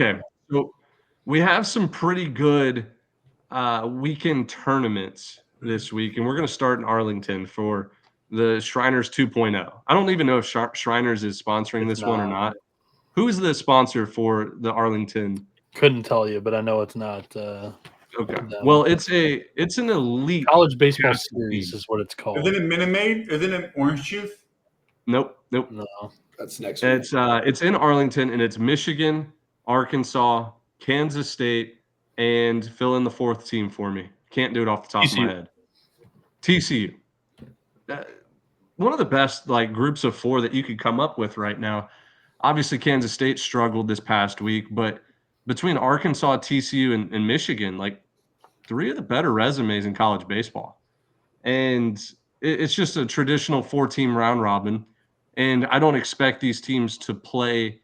Okay, so we have some pretty good weekend tournaments this week, and we're going to start in Arlington for the Shriners 2.0. I don't even know if Shriners is sponsoring It's this one or not. not. Who is the sponsor for the Arlington? Couldn't tell you, but I know it's not Okay, them. well, it's an elite College Baseball casting Series team. is what it's called. Isn't it Minute Maid? Isn't it Orange Juice? Nope. No. That's next week. It's in Arlington, and it's Michigan, Arkansas, Kansas State, and fill in the fourth team for me. Can't do it off the top of my TCU. head. TCU. One of the best groups of four that you could come up with right now. Obviously, Kansas State struggled this past week, but between Arkansas, TCU, and Michigan, three of the better resumes in college baseball. And it's just a traditional four-team round robin. And I don't expect these teams to play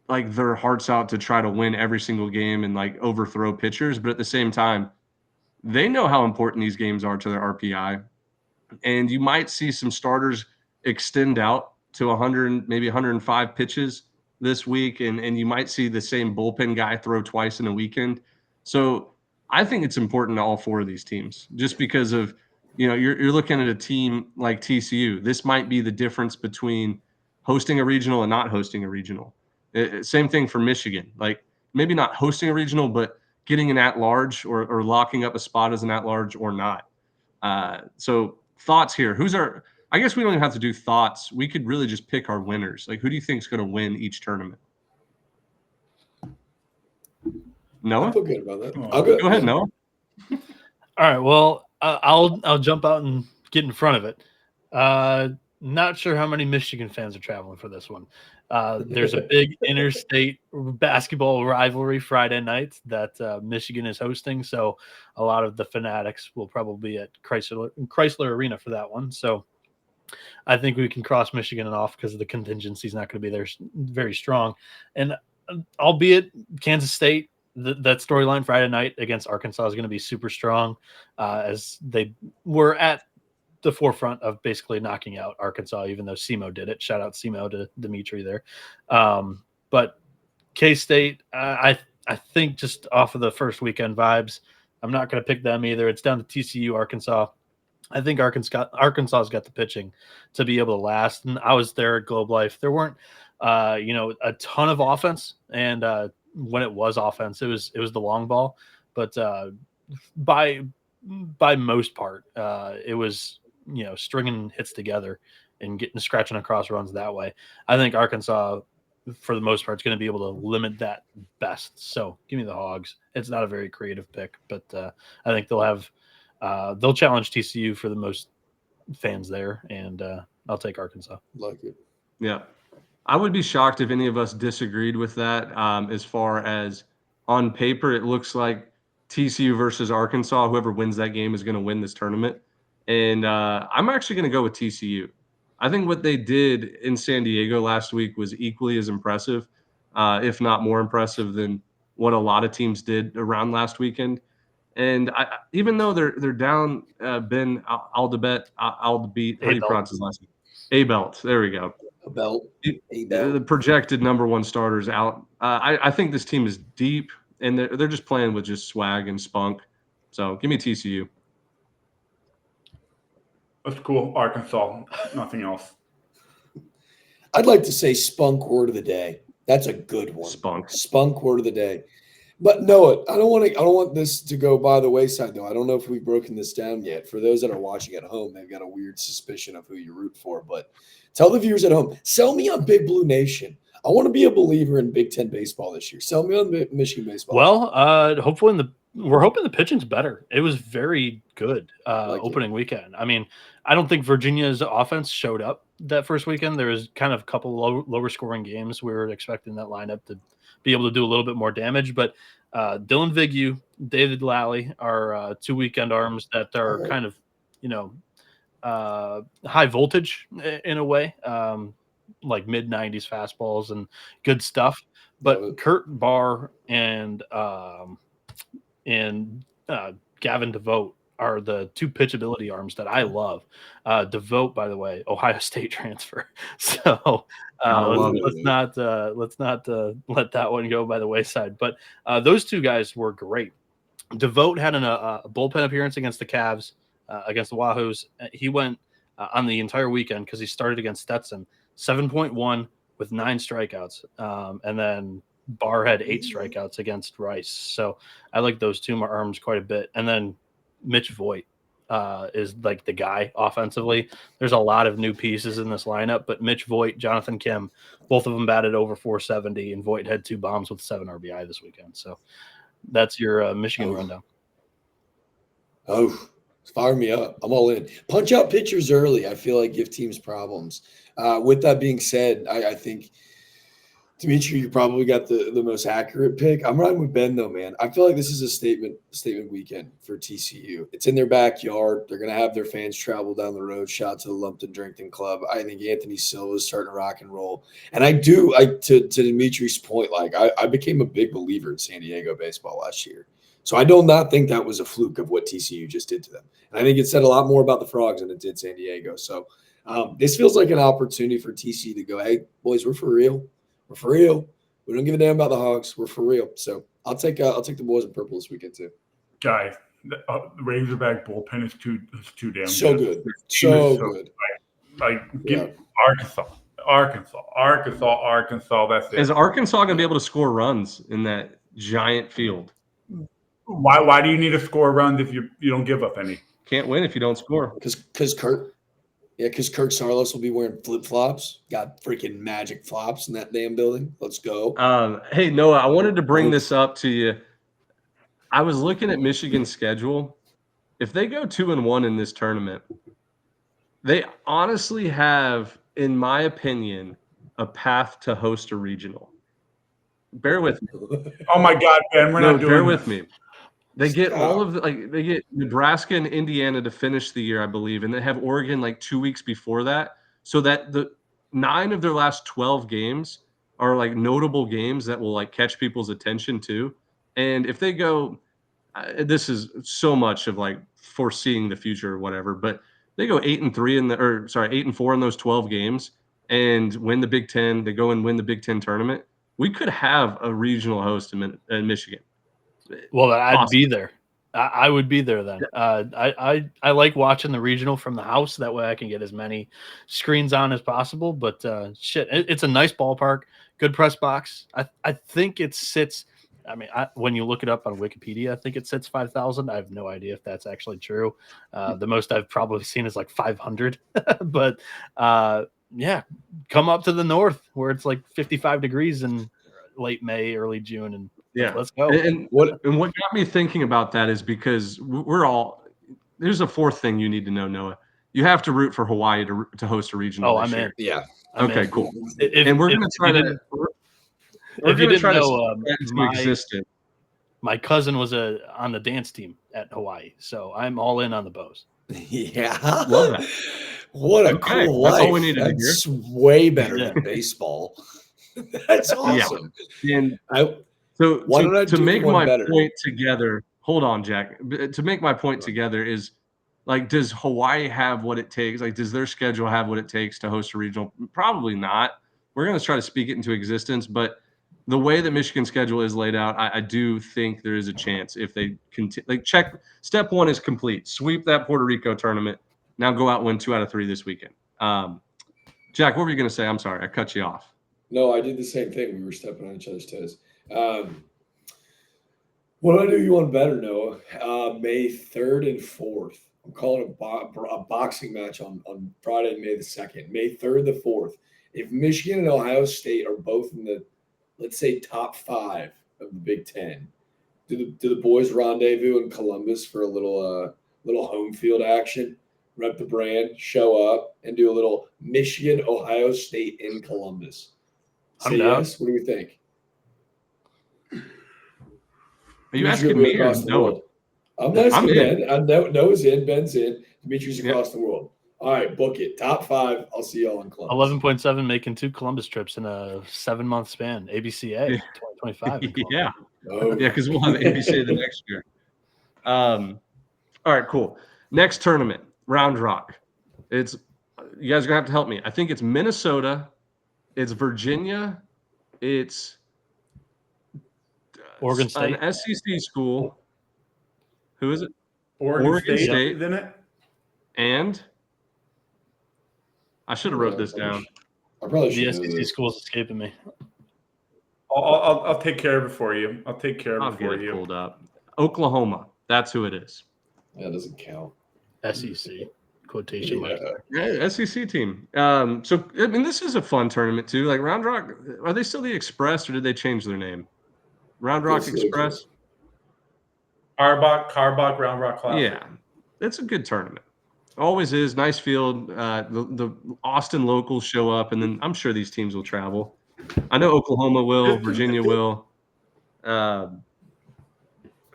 their hearts out to try to win every single game and overthrow pitchers. But at the same time, they know how important these games are to their RPI. And you might see some starters extend out to 100, maybe 105 pitches this week. And you might see the same bullpen guy throw twice in a weekend. So I think it's important to all four of these teams just because of, you're looking at a team like TCU. This might be the difference between hosting a regional and not hosting a regional. Same thing for Michigan. Maybe not hosting a regional, but getting an at-large or locking up a spot as an at-large or not. So thoughts here. I guess we don't even have to do thoughts. We could really just pick our winners. Who do you think is going to win each tournament? Noah? I feel good about that. Go ahead, Noah. All right. Well, I'll jump out and get in front of it. Not sure how many Michigan fans are traveling for this one. There's a big interstate basketball rivalry Friday night that Michigan is hosting. So a lot of the fanatics will probably be at Chrysler Arena for that one. So I think we can cross Michigan off because the contingency is not going to be there very strong. And albeit Kansas State, that storyline Friday night against Arkansas is going to be super strong as they were at the forefront of basically knocking out Arkansas, even though SEMO did it. Shout out SEMO to Dimitri there. But K-State, I think just off of the first weekend vibes, I'm not going to pick them either. It's down to TCU, Arkansas. I think Arkansas's got the pitching to be able to last. And I was there at Globe Life. There weren't, a ton of offense. And when it was offense, it was the long ball. But by most part, it was, stringing hits together and scratching across runs that way. I think Arkansas, for the most part, is going to be able to limit that best. So give me the Hogs. It's not a very creative pick, but I think they'll challenge TCU for the most fans there, and I'll take Arkansas. Like it. Yeah. I would be shocked if any of us disagreed with that. As far as on paper, it looks like TCU versus Arkansas, whoever wins that game is going to win this tournament. And I'm actually going to go with TCU. I think what they did in San Diego last week was equally as impressive, if not more impressive than what a lot of teams did around last weekend. And even though they're down Ben Aldebet, how do you pronounce his last name? Abelt. There we go. The projected number one starters out. I think this team is deep, and they're just playing with just swag and spunk. So give me TCU. That's cool. Arkansas. Nothing else. I'd like to say spunk word of the day. That's a good one. Spunk word of the day. But Noah, I don't want this to go by the wayside, though. I don't know if we've broken this down yet. For those that are watching at home, they've got a weird suspicion of who you root for. But tell the viewers at home, sell me on Big Blue Nation. I want to be a believer in Big Ten baseball this year. Sell me on Michigan baseball. Well, hopefully we're hoping the pitching's better. It was very good opening weekend. I mean, I don't think Virginia's offense showed up that first weekend. There was kind of a couple lower scoring games. We were expecting that lineup to be able to do a little bit more damage, but Dylan Vigneault, David Lally are two weekend arms that are kind of, high voltage in a way, like mid 90s fastballs and good stuff. But Kurt Barr and Gavin DeVoe are the two pitchability arms that I love. Devote, by the way, Ohio State transfer. So let's not let that one go by the wayside. But those two guys were great. Devote had a bullpen appearance against the Cavs, against the Wahoos. He went on the entire weekend because he started against Stetson, 7.1 with 9 strikeouts. And then Barr had 8 strikeouts against Rice. So I like those two arms quite a bit. And then Mitch Voigt is like the guy offensively. There's a lot of new pieces in this lineup, but Mitch Voigt, Jonathan Kim, both of them batted over 470, and Voigt had 2 bombs with 7 RBI this weekend. So that's your Michigan rundown. Fire me up. I'm all in. Punch out pitchers early, I feel like give teams problems. With that being said, I think, Dimitri, you probably got the most accurate pick. I'm riding with Ben, though, man. I feel like this is a statement weekend for TCU. It's in their backyard. They're going to have their fans travel down the road. Shout out to the Lumpton Drinking Club. I think Anthony Silva is starting to rock and roll. And to Dimitri's point, like I became a big believer in San Diego baseball last year. So I do not think that was a fluke of what TCU just did to them. And I think it said a lot more about the Frogs than it did San Diego. So this feels like an opportunity for TCU to go, hey, boys, we're for real. We're for real. We don't give a damn about the Hogs. We're for real. So I'll take the boys in purple this weekend too. Guys, the Razorback bullpen is too damn so good. So good. Give Arkansas. That's it. Is Arkansas going to be able to score runs in that giant field? Why do you need to score runs if you don't give up any? Can't win if you don't score. Because Kirk Saarloos will be wearing flip-flops. Got freaking magic flops in that damn building. Let's go. Hey, Noah, I wanted to bring this up to you. I was looking at Michigan's schedule. If they go 2-1 in this tournament, they honestly have, in my opinion, a path to host a regional. Bear with me. Oh my God, Ben, we're not doing bear with me. They get they get Nebraska and Indiana to finish the year, I believe, and they have Oregon like 2 weeks before that. So that the 9 of their last 12 games are like notable games that will like catch people's attention too. And if they go, this is so much of like foreseeing the future or whatever, but they go 8-4 in those 12 games and win the Big Ten. They go and win the Big Ten tournament. We could have a regional host in Michigan. Well, I'd be there. I would be there then. I like watching the regional from the house. That way I can get as many screens on as possible. But it's a nice ballpark, good press box. I think it sits. I mean, when you look it up on Wikipedia, I think it sits 5,000. I have no idea if that's actually true. The most I've probably seen is like 500. But yeah, come up to the north where it's like 55 degrees in late May, early June, and yeah, let's go. And what got me thinking about that is because there's a fourth thing you need to know, Noah. You have to root for Hawaii to host a regional. Oh, I'm in. Yeah. Okay, cool. And we're going to try to. We're going to try to existence. My cousin was on the dance team at Hawaii, so I'm all in on the Bows. Yeah, love that. What a cool life! That's all we needed to That's hear. way better than baseball. That's awesome. Yeah. And to make my point together, hold on, Jack. To make my point together is like, does Hawaii have what it takes? Like, does their schedule have what it takes to host a regional? Probably not. We're going to try to speak it into existence, but the way that Michigan's schedule is laid out, I do think there is a chance if they continue. Like, check step 1 is complete. Sweep that Puerto Rico tournament. Now go out and win 2 out of 3 this weekend. Jack, what were you going to say? I'm sorry, I cut you off. No, I did the same thing. We were stepping on each other's toes. What do I do you want better, Noah? May 3rd and 4th. I'm calling a boxing match on Friday, May the 2nd. May 3rd, the 4th. If Michigan and Ohio State are both in the, let's say, top 5 of the Big Ten, do the boys rendezvous in Columbus for a little home field action? Rep the brand, show up, and do a little Michigan, Ohio State in Columbus. Say yes. What do you think? Are you asking me or Noah? I'm asking Ben. I know Noah's in, Ben's in. Dimitri's across the world. All right, book it. Top 5. I'll see y'all in Columbus. 11.7 making 2 Columbus trips in a 7-month span. ABCA 2025. Yeah. Yeah, because we'll have ABCA the next year. All right, cool. Next tournament, Round Rock. It's you guys are gonna have to help me. I think it's Minnesota, it's Virginia, it's Oregon State. an SEC school. Who is it? Oregon State, State. isn't it? And I should have wrote this down. I probably should The know SEC this. school's escaping me. I'll take care of it for you. I'll take care I'll of it get for it you. pulled up. Oklahoma. That's who it is. That doesn't count. SEC quotation marks. Yeah, SEC team. So I mean, this is a fun tournament too. Like Round Rock, are they still the Express or did they change their name? Round Rock Yes, they Express. Carbach, Round Rock Classic. Yeah, it's a good tournament. Always is. Nice field. The Austin locals show up, and then I'm sure these teams will travel. I know Oklahoma will. Virginia will.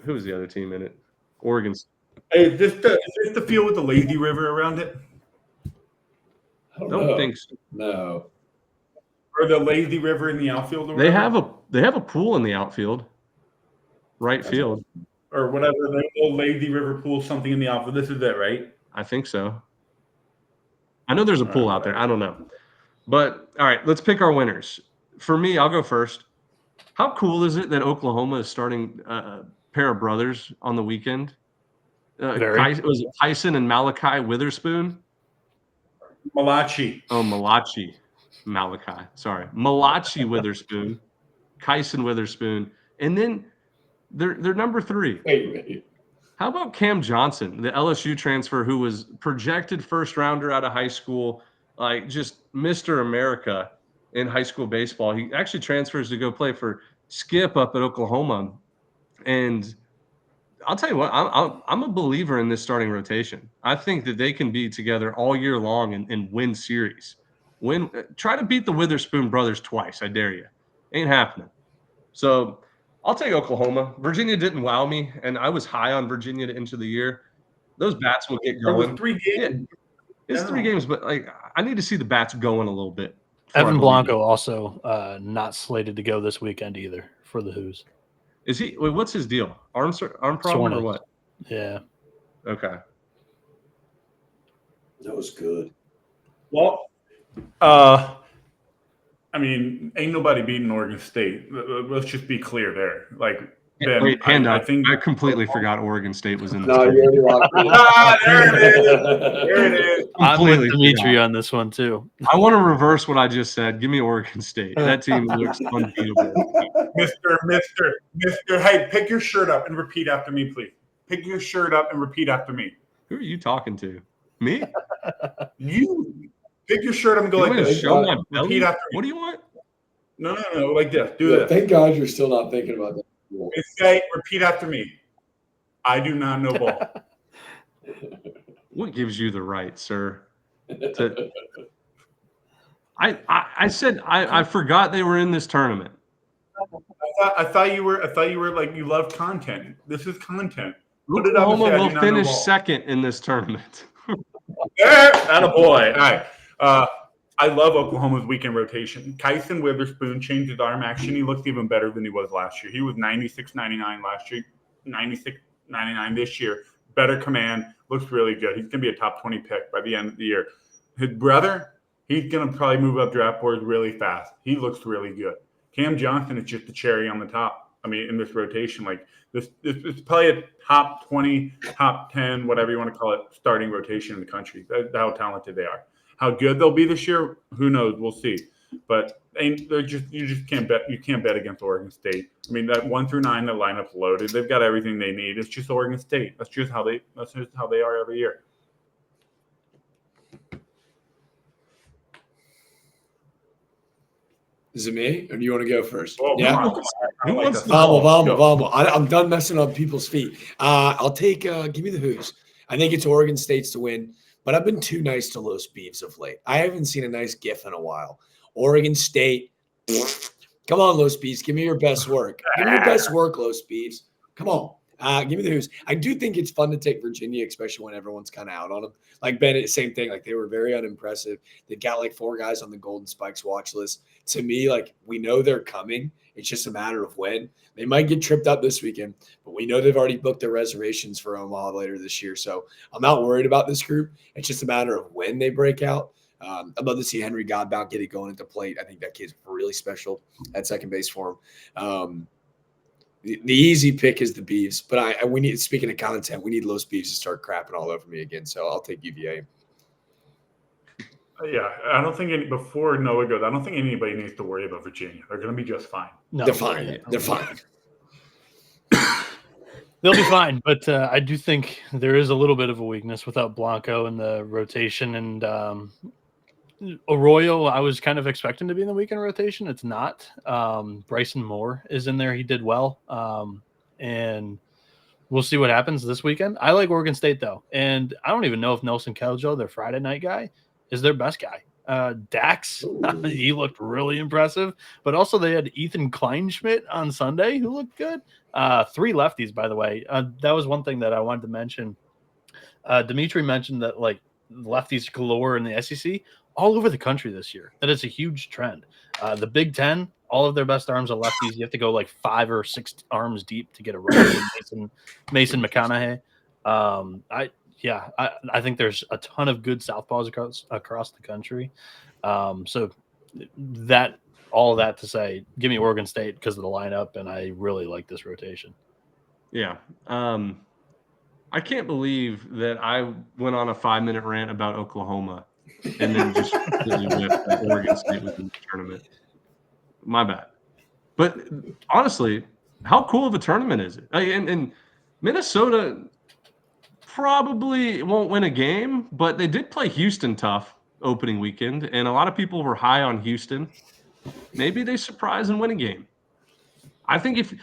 Who's the other team in it? Oregon. Hey, is this the field with the lazy river around it? I don't Don't know. think so. No. Or the lazy river in the outfield? Or They whatever? have a pool in the outfield, right field. Or whatever, the old lazy river pool, something in the outfield. This is it, right? I think so. I know there's a pool out there. I don't know. But all right, let's pick our winners. For me, I'll go first. How cool is it that Oklahoma is starting a pair of brothers on the weekend? Was it Tyson and Malachi Witherspoon? Malachi. Oh, Malachi. Malachi. Sorry. Malachi Witherspoon. Kyson Witherspoon. And then they're number 3. Wait. How about Cam Johnson, the LSU transfer who was projected first rounder out of high school, like just Mr. America in high school baseball. He actually transfers to go play for Skip up at Oklahoma. And I'll tell you what, I'm a believer in this starting rotation. I think that they can be together all year long and win series. Try to beat the Witherspoon brothers twice. I dare you. Ain't happening. So I'll take Oklahoma. Virginia didn't wow me, and I was high on Virginia to enter the year. Those bats will get There was going. 3 games. Yeah, it's 3 games, but like I need to see the bats going a little bit. Evan Blanco also not slated to go this weekend either for the Who's. Is he? Wait, what's his deal? Arm problem or what? Yeah. Okay. That was good. Well, I mean, ain't nobody beating Oregon State. Let's just be clear there. Like, Ben, Wait, I think I completely forgot Oregon State was in this. No, you already locked it. there it is. There it is. I'm with Completely Dimitri forgot. on this one too. I want to reverse what I just said. Give me Oregon State. That team looks unbeatable. Mister, hey, pick your shirt up and repeat after me, please. Pick your shirt up and repeat after me. Who are you talking to? Me? You pick your shirt up and go You like want to this. show my Repeat belly? after me. What do you want? No, like this. Do Yeah, this. thank God you're still not thinking about that. And say, repeat after me. I do not know ball. What gives you the right, sir? I said I forgot they were in this tournament. I thought you were like you love content. This is content. Put it up and Oklahoma say, I will do not know finish ball. second in this tournament. Attaboy. All right. I love Oklahoma's weekend rotation. Kyson Witherspoon changed his arm action. He looks even better than he was last year. He was 96-99 last year, 96-99 this year. Better command. Looks really good. He's going to be a top 20 pick by the end of the year. His brother, he's going to probably move up draft boards really fast. He looks really good. Cam Johnson is just the cherry on the top. I mean, in this rotation, like this it's probably a top 20, top 10, whatever you want to call it, starting rotation in the country. That's how talented they are. How good they'll be this year, who knows? We'll see. But you just can't bet. You can't bet against Oregon State. I mean, that 1 through 9, the lineup's loaded. They've got everything they need. It's just Oregon State. That's just how they are every year. Is it me, or do you want to go first? Oh, Yeah. Who wants to Vamos. I'm done messing up people's feet. I'll take. Give me the Who's. I think it's Oregon State's to win, but I've been too nice to Los Beavs of late. I haven't seen a nice GIF in a while. Oregon State. Come on, Los Beavs. Give me your best work. Give me your best work, Los Beavs. Come on. Give me the Who's. I do think it's fun to take Virginia, especially when everyone's kind of out on them. Like Bennett, same thing. Like they were very unimpressive. They got like 4 guys on the Golden Spikes watch list. To me, like we know they're coming, It's just a matter of when. They might get tripped up this weekend, but we know they've already booked their reservations for Omaha later this year. So I'm not worried about this group. It's just a matter of when they break out. I'd love to see Henry Godbout get it going at the plate. I think that kid's really special at second base for him. The easy pick is the Beavs, but we need, speaking of content, we need Los Beavs to start crapping all over me again. So I'll take UVA. Yeah, I don't think before Noah goes, I don't think anybody needs to worry about Virginia. They're going to be just fine. No, they're fine. They're fine. They'll be fine, but I do think there is a little bit of a weakness without Blanco in the rotation, and Arroyo, I was kind of expecting to be in the weekend rotation. It's not. Bryson Moore is in there. He did well. And we'll see what happens this weekend. I like Oregon State, though. And I don't even know if Nelson Keljo, their Friday night guy, is their best guy. Dax, he looked really impressive. But also they had Ethan Kleinschmidt on Sunday, who looked good. 3 lefties, by the way. That was one thing that I wanted to mention. Dimitri mentioned that, like, lefties galore in the SEC all over the country this year. That is a huge trend. The Big Ten, all of their best arms are lefties. You have to go like 5 or 6 arms deep to get a right. Mason McConaughey. I think there's a ton of good southpaws across the country. So all of that to say, give me Oregon State because of the lineup, and I really like this rotation. Yeah. I can't believe that I went on a 5-minute rant about Oklahoma and then just completely whiffed that Oregon State was in the tournament. My bad. But honestly, how cool of a tournament is it? And Minnesota probably won't win a game, but they did play Houston tough opening weekend, and a lot of people were high on Houston. Maybe they surprise and win a game. I think if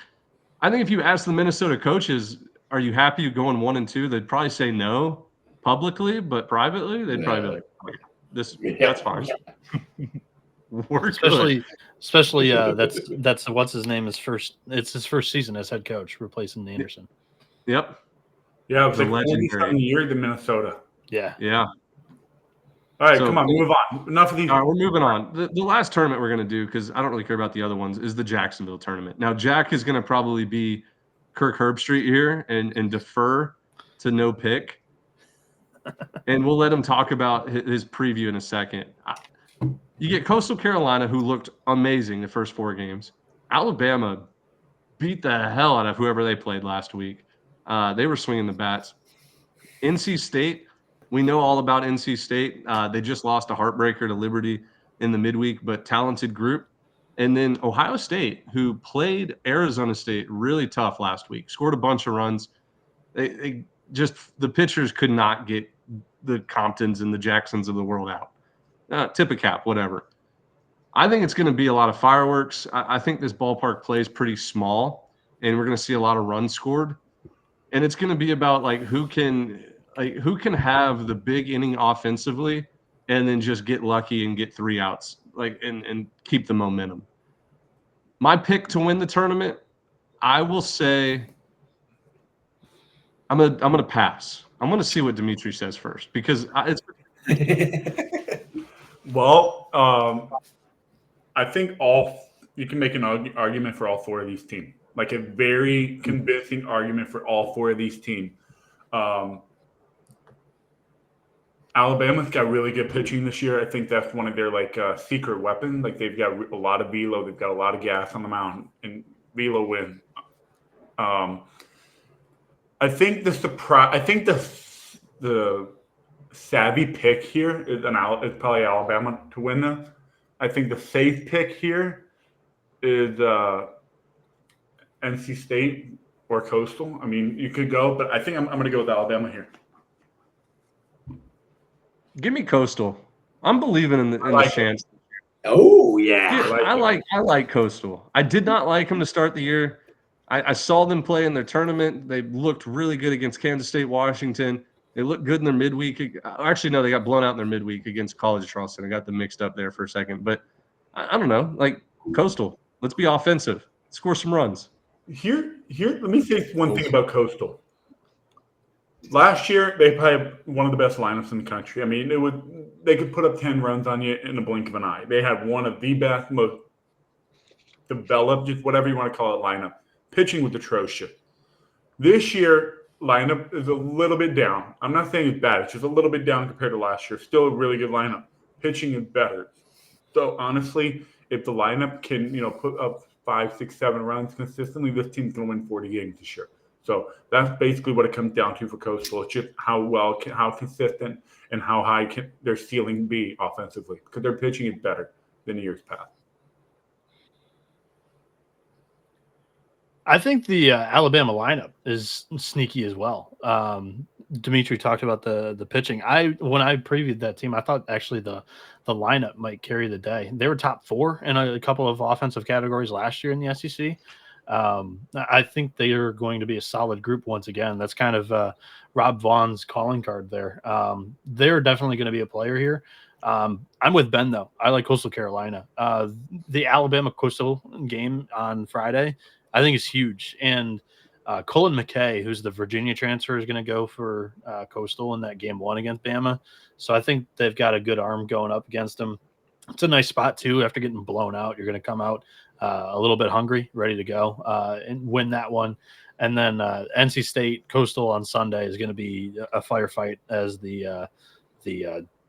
you ask the Minnesota coaches, are you happy going 1-2? They'd probably say no publicly, but privately, they'd probably be like, oh, yeah, that's fine. Especially that's what's his name is first. It's his first season as head coach, replacing Anderson. Yep. Yeah, it was The like legendary year to Minnesota. Yeah. Yeah. All right, come on, move on. Enough of these. All right, we're moving on. The last tournament we're going to do, because I don't really care about the other ones, is the Jacksonville tournament. Now, Jack is going to probably be Kirk Herbstreit here and defer to no pick. And we'll let him talk about his preview in a second. You get Coastal Carolina, who looked amazing the first 4 games. Alabama beat the hell out of whoever they played last week. They were swinging the bats. NC State, we know all about NC State. They just lost a heartbreaker to Liberty in the midweek, but talented group. And then Ohio State, who played Arizona State really tough last week, scored a bunch of runs. They just, the pitchers could not get the Comptons and the Jacksons of the world out. Tip a cap, whatever. I think it's going to be a lot of fireworks. I think this ballpark plays pretty small, and we're going to see a lot of runs scored. And it's going to be about who can have the big inning offensively, and then just get lucky and get 3 outs, and keep the momentum. My pick to win the tournament, I will say, I'm gonna pass. I'm gonna see what Dimitri says first, because it's. Well, I think you can make an argument for all 4 of these teams, like a very convincing argument for all 4 of these teams. Alabama's got really good pitching this year. I think that's one of their secret weapons. Like, they've got a lot of velo, they've got a lot of gas on the mound, and velo win. I think the savvy pick here is probably Alabama to win this. I think the safe pick here is NC State or Coastal. I mean, you could go, but I think I'm going to go with Alabama here. Give me Coastal. I'm believing in the chance. Oh yeah, I like Coastal. I did not like them to start the year. I saw them play in their tournament. They looked really good against Kansas State, Washington. They looked good in their midweek. Actually, no, they got blown out in their midweek against College of Charleston. I got them mixed up there for a second. But I don't know. Coastal, let's be offensive. Score some runs. Here. Let me say one thing about Coastal. Last year, they probably had one of the best lineups in the country. I mean, they could put up 10 runs on you in the blink of an eye. They had one of the developed, just whatever you want to call it, lineup. Pitching was atrocious. This year, lineup is a little bit down. I'm not saying it's bad. It's just a little bit down compared to last year. Still a really good lineup. Pitching is better. So honestly, if the lineup can, put up 5, 6, 7 runs consistently, this team's going to win 40 games this year. So that's basically what it comes down to for Coastal. It's just how consistent and how high can their ceiling be offensively, because their pitching is better than the years past. I think the Alabama lineup is sneaky as well. Dimitri talked about the pitching. When I previewed that team, I thought actually the lineup might carry the day. They were top 4 in a couple of offensive categories last year in the SEC. I think they are going to be a solid group once again. That's kind of Rob Vaughn's calling card there. They're definitely going to be a player here. I'm with Ben, though. I like Coastal Carolina. The Alabama Coastal game on Friday, I think, is huge. And Colin McKay, who's the Virginia transfer, is going to go for Coastal in that game 1 against Bama. So I think they've got a good arm going up against them. It's a nice spot, too. After getting blown out, you're going to come out a little bit hungry, ready to go, and win that one. And then NC State Coastal on Sunday is going to be a firefight as the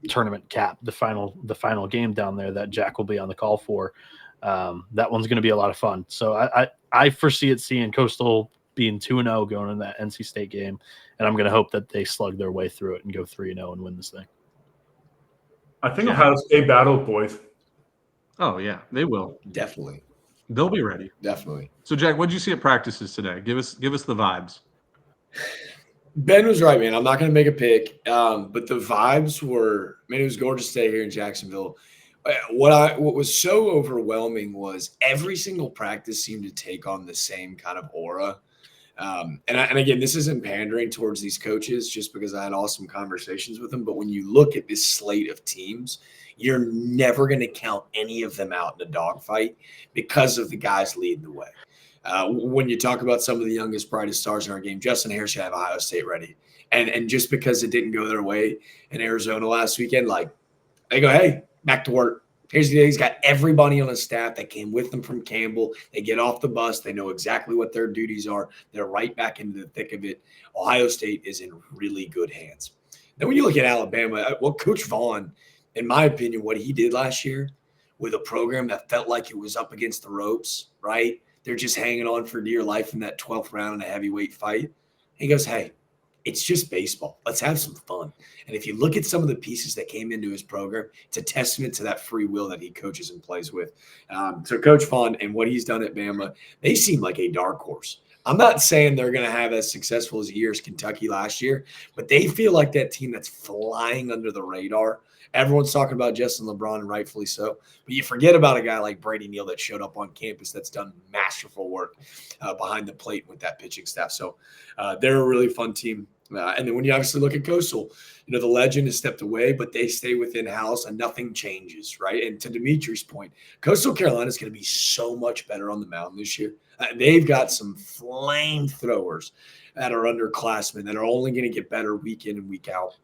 tournament cap, the final game down there that Jack will be on the call for. That one's going to be a lot of fun. So I foresee it seeing Coastal being 2-0 going in that NC State game, and I'm going to hope that they slug their way through it and go 3-0 and win this thing. I think Ohio State battled, boys. Oh yeah, they will. Definitely. They'll be ready. Definitely. So Jack, what did you see at practices today? Give us the vibes. Ben was right, man. I'm not going to make a pick, but the vibes were, man, it was gorgeous to stay here in Jacksonville. What was so overwhelming was every single practice seemed to take on the same kind of aura. And again, this isn't pandering towards these coaches just because I had awesome conversations with them. But when you look at this slate of teams, you're never going to count any of them out in a dogfight because of the guys leading the way. When you talk about some of the youngest, brightest stars in our game, Justin Harris should have Ohio State ready. And just because it didn't go their way in Arizona last weekend, like they go, hey, back to work. Here's the deal. He's got everybody on his staff that came with them from Campbell. They get off the bus. They know exactly what their duties are. They're right back into the thick of it. Ohio State is in really good hands. Then when you look at Alabama, well, Coach Vaughn, in my opinion, what he did last year with a program that felt like it was up against the ropes, right? They're just hanging on for dear life in that 12th round in a heavyweight fight. He goes, hey, it's just baseball. Let's have some fun. And if you look at some of the pieces that came into his program, it's a testament to that free will that he coaches and plays with. So Coach Vaughn and what he's done at Bama, they seem like a dark horse. I'm not saying they're going to have as successful as year as Kentucky last year, but they feel like that team that's flying under the radar. Everyone's talking about Justin LeBron, and rightfully so. But you forget about a guy like Brady Neal that showed up on campus that's done masterful work behind the plate with that pitching staff. So they're a really fun team. And then when you obviously look at Coastal, the legend has stepped away, but they stay within house and nothing changes, right? And to Dimitri's point, Coastal Carolina is going to be so much better on the mound this year. They've got some flamethrowers that are underclassmen that are only going to get better week in and week out.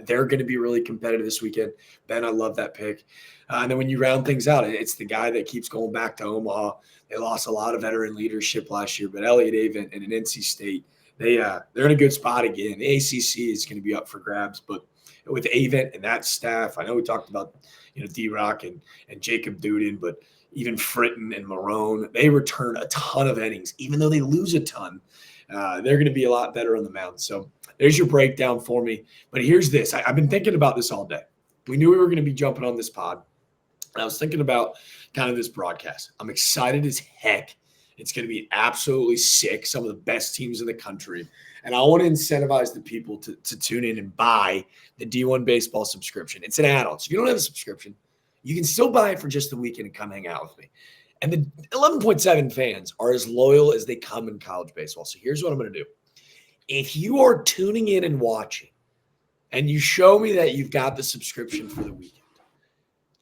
They're going to be really competitive this weekend. Ben, I love that pick. And then when you round things out, it's the guy that keeps going back to Omaha. They lost a lot of veteran leadership last year, but Elliott Avent and an NC State, they're in a good spot again. The ACC is going to be up for grabs, but with Avent and that staff, I know we talked about D-Rock and Jacob Duden, but even Fritton and Marone, they return a ton of innings. Even though they lose a ton, they're going to be a lot better on the mound. So there's your breakdown for me. But here's this. I've been thinking about this all day. We knew we were going to be jumping on this pod. And I was thinking about kind of this broadcast. I'm excited as heck. It's going to be absolutely sick. Some of the best teams in the country. And I want to incentivize the people to tune in and buy the D1 baseball subscription. It's an add-on. So if you don't have a subscription, you can still buy it for just the weekend and come hang out with me. And the 11.7 fans are as loyal as they come in college baseball. So here's what I'm going to do. If you are tuning in and watching and you show me that you've got the subscription for the weekend,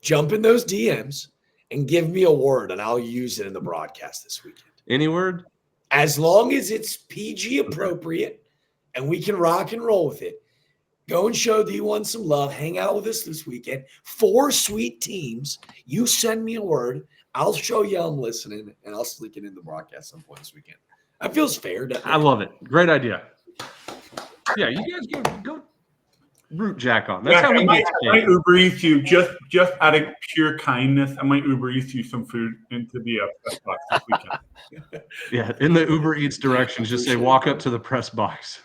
jump in those DMs and give me a word and I'll use it in the broadcast this weekend. Any word? As long as it's PG appropriate and we can rock and roll with it. Go and show D1 some love. Hang out with us this weekend. 4 sweet teams. You send me a word. I'll show you I'm listening, and I'll sneak it in the broadcast some point this weekend. That feels fair. I love it. Great idea. Yeah, you guys go root Jack on. That's how we I get might Uber Eats you just out of pure kindness. I might Uber Eats you some food into the press box this weekend. Yeah, in the Uber Eats directions, just say walk up to the press box.